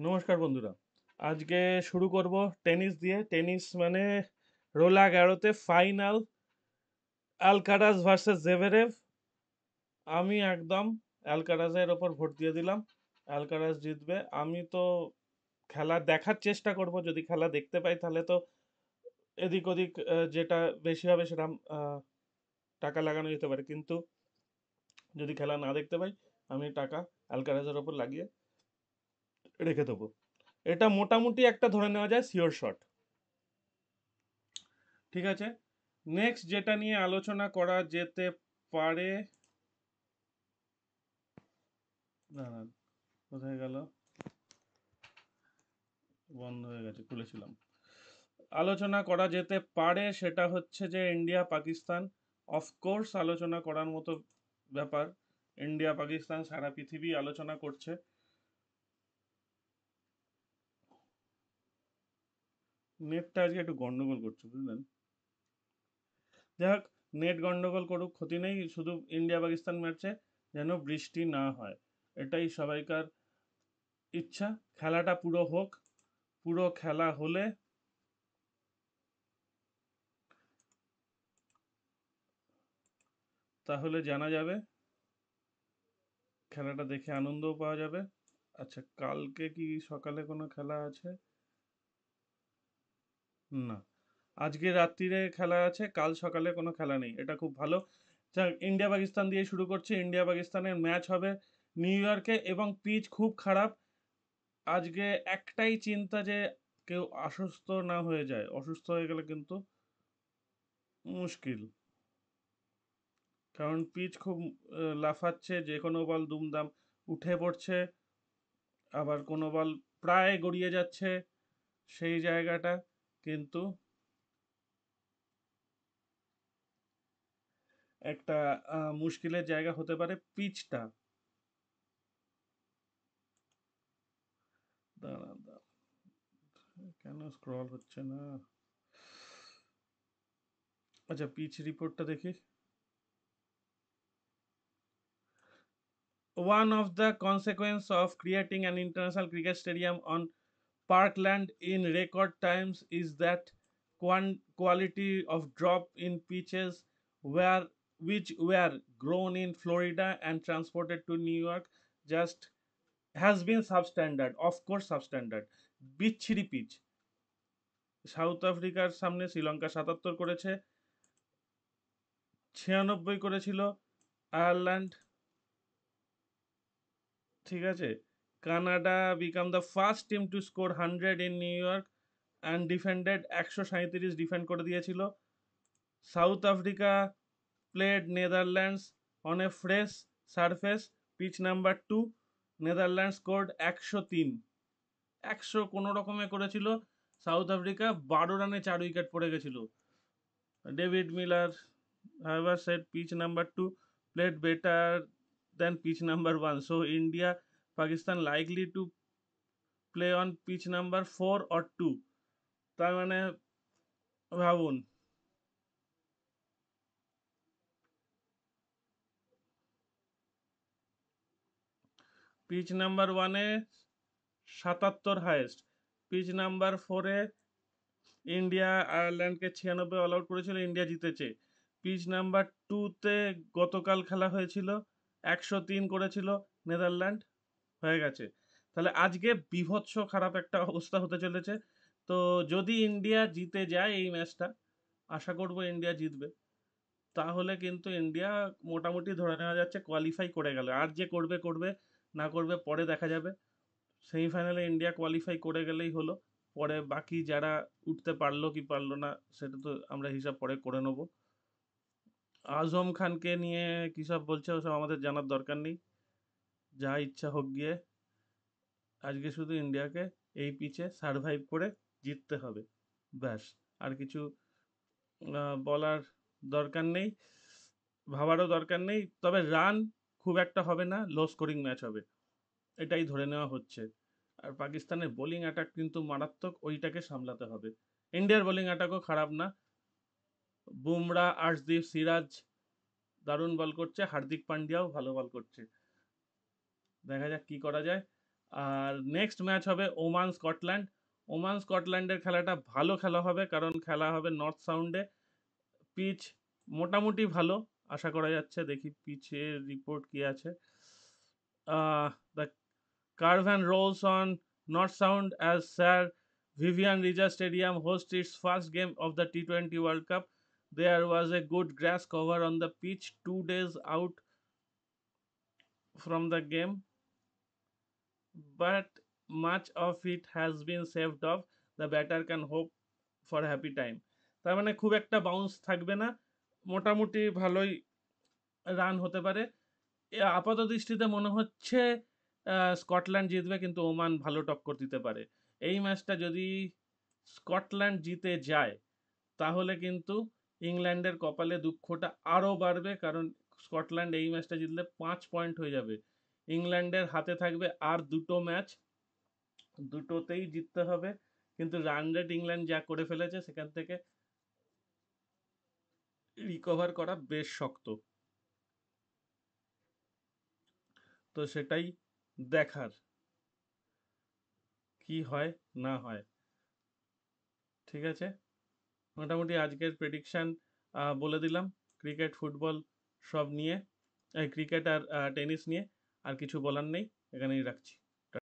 নমস্কার বন্ধুরা। আজকে শুরু করব টেনিস দিয়ে। টেনিস মানে রোলা গ্যারোতে ফাইনাল, অ্যালকারাজ ভার্সেস জেভেরেভ। আমি একদম অ্যালকারাজের ওপর ভোট দিয়ে দিলাম। অ্যালকারাজ জিতবে। আমি তো খেলা দেখার চেষ্টা করব, যদি খেলা দেখতে পাই তাহলে তো এদিক ওদিক যেটা বেশি হবে সেটা টাকা লাগানো যেতে পারে, কিন্তু যদি খেলা না দেখতে পাই আমি টাকা অ্যালকারাজের ওপর লাগিয়ে রেখে দেবো। এটা মোটামুটি একটা ধরে নেওয়া যায় শিওর শট। ঠিক আছে, নেক্সট যেটা নিয়ে আলোচনা করা যেতে পারে, দাঁড়ান, কোথায় গেল, বন্ধ হয়ে গেছে, খুলেছিলাম। আলোচনা করা যেতে পারে সেটা হচ্ছে যে ইন্ডিয়া পাকিস্তান। অফকোর্স আলোচনা করার মতো ব্যাপার। ইন্ডিয়া পাকিস্তান সারা পৃথিবী আলোচনা করছে। নেটটা আজকে একটু গন্ডগোল করছে, বুঝলেন। যাই হোক, নেট গন্ডগোল করুক, ক্ষতি নেই, শুধু ইন্ডিয়া পাকিস্তান ম্যাচে যেন বৃষ্টি না হয়, এটাই সবাইকার ইচ্ছা। খেলাটা পুরো হোক, পুরো খেলা হলে তাহলে জানা যাবে, খেলাটা দেখে আনন্দও পাওয়া যাবে। আচ্ছা, কালকে কি সকালে কোনো খেলা আছে? না, আজকে রাত্রিরে খেলা আছে, কাল সকালে কোনো খেলা নেই, এটা খুব ভালো। ইন্ডিয়া পাকিস্তান দিয়ে শুরু করছে। ইন্ডিয়া পাকিস্তানের ম্যাচ হবে নিউ ইয়র্কে এবং পিচ খুব খারাপ। আজকে একটাই চিন্তা যে কেউ অসুস্থ না হয়ে যায়, অসুস্থ হয়ে গেলে কিন্তু মুশকিল। কারণ পিচ খুব লাফাচ্ছে, যে কোনো বল দুমদাম উঠে পড়ছে, আবার কোনো বল প্রায় গড়িয়ে যাচ্ছে, সেই জায়গাটা কিন্তু একটা মুশকিলের জায়গা হতে পারে পিচটা। দাঁড়ান দাঁড়ান, কেন স্ক্রল হচ্ছে না? আচ্ছা, পিচ রিপোর্টটা দেখি। One of the consequences of creating an international cricket stadium on parkland in record times is that quality of drop in pitches which were grown in Florida and transported to New York just has been substandard, of course substandard. বিচ্ছিরি pitch. South আফ্রিকার সামনে শ্রীলঙ্কা ৭৭ করেছে, ৯৬ করেছিল Ireland. ঠিক আছে, Canada became the first team to score 100 in New York and defended, ১৩৭ defend করে দিয়েছিল। South Africa played Netherlands on a fresh surface, pitch number 2। Netherland scored ১০৩, ১০০ কোনো রকমে করেছিল সাউথ আফ্রিকা। ১২ রানে 4 উইকেট পড়ে গেছিল। David Miller however said pitch number 2 played better than pitch number 1, so India Pakistan likely to play on pitch number 4 or 2। তার মানে ভাবুন, pitch number 1-এ ৭৭ হাইয়েস্ট, পিচ নাম্বার 4-এ ইন্ডিয়া আয়ারল্যান্ডকে 96 অল আউট করেছিল, ইন্ডিয়া জিতেছে। পিচ নাম্বার 2-তে গতকাল খেলা হয়েছিল, ১০৩ করেছিল নেদারল্যান্ড, হয়ে গেছে। তাহলে আজকে বীভৎস খারাপ একটা অবস্থা হতে চলেছে। তো যদি ইন্ডিয়া জিতে যায় এই ম্যাচটা, আশা করব ইন্ডিয়া জিতবে, তাহলে কিন্তু ইন্ডিয়া মোটামুটি ধরে নেওয়া যাচ্ছে কোয়ালিফাই করে গেল। আর যে করবে করবে, না করবে পরে দেখা যাবে। সেমিফাইনালে ইন্ডিয়া কোয়ালিফাই করে গেলেই হলো। পরে বাকি যারা উঠতে পারলো কি পারলো না সেটা তো আমরা হিসাব পরে করে নেব। আজম খানকে নিয়ে কী সব বলছে ওসব আমাদের জানার দরকার নেই, যা ইচ্ছা হোক গিয়ে। আজকে শুধু ইন্ডিয়াকে এই পিচে সারভাইভ করে জিততে হবে, ব্যাস। আর কিছু বলার দরকার নেই, ভাবারও দরকার নেই। তবে রান খুব একটা হবে না, লো স্কোরিং ম্যাচ হবে, এটাই ধরে নেওয়া হচ্ছে। আর পাকিস্তানের বোলিং অ্যাটাক কিন্তু মারাত্মক, ওইটাকে সামলাতে হবে। ইন্ডিয়ার বোলিং অ্যাটাকও খারাপ না, বুমরা, আর্শদীপ, সিরাজ দারুণ বল করছে, হার্দিক পান্ডিয়াও ভালো বল করছে। দেখা যাক কি করা যায়। আর নেক্সট ম্যাচ হবে ওমান স্কটল্যান্ড। ওমান স্কটল্যান্ডের খেলাটা ভালো খেলা হবে, কারণ খেলা হবে নর্থ সাউন্ডে। পিচ মোটামুটি ভালো আশা করা যাচ্ছে, দেখি পিচের রিপোর্ট কি আছে। The curve and rolls on North Sound as Sir Vivian Regia Stadium hosts its first game of the T20 World Cup. There was a good grass cover on the pitch 2 days out from the game, but much of it has been saved off. The batter can hope for happy time. তার মানে খুব একটা bounce থাকবে না, মোটামুটি ভালোই run হতে পারে। আপাত দৃষ্টিতে মনে হচ্ছে স্কটল্যান্ড জিতবে, কিন্তু ওমান ভালো টক্কর দিতে পারে। এই ম্যাচটা যদি স্কটল্যান্ড জিতে যায়, তাহলে কিন্তু ইংল্যান্ডের কপালে দুঃখটা আরও বাড়বে, কারণ স্কটল্যান্ড এই ম্যাচটা জিতলে 5 পয়েন্ট হয়ে যাবে। ইংল্যান্ডের হাতে থাকবে আর দুটো ম্যাচ, দুটোতেই জিততে হবে। কিন্তু রান রেট ইংল্যান্ড যা করে ফেলেছে, সেখান থেকে রিকভার করা বেশ শক্ত। তো সেটাই দেখার কি হয় না হয়। ঠিক আছে, মোটামুটি আজকের প্রেডিকশান বলে দিলাম, ক্রিকেট ফুটবল সব নিয়ে, ক্রিকেট আর টেনিস নিয়ে। আর কিছু বলার নেই, এখানেই রাখছি।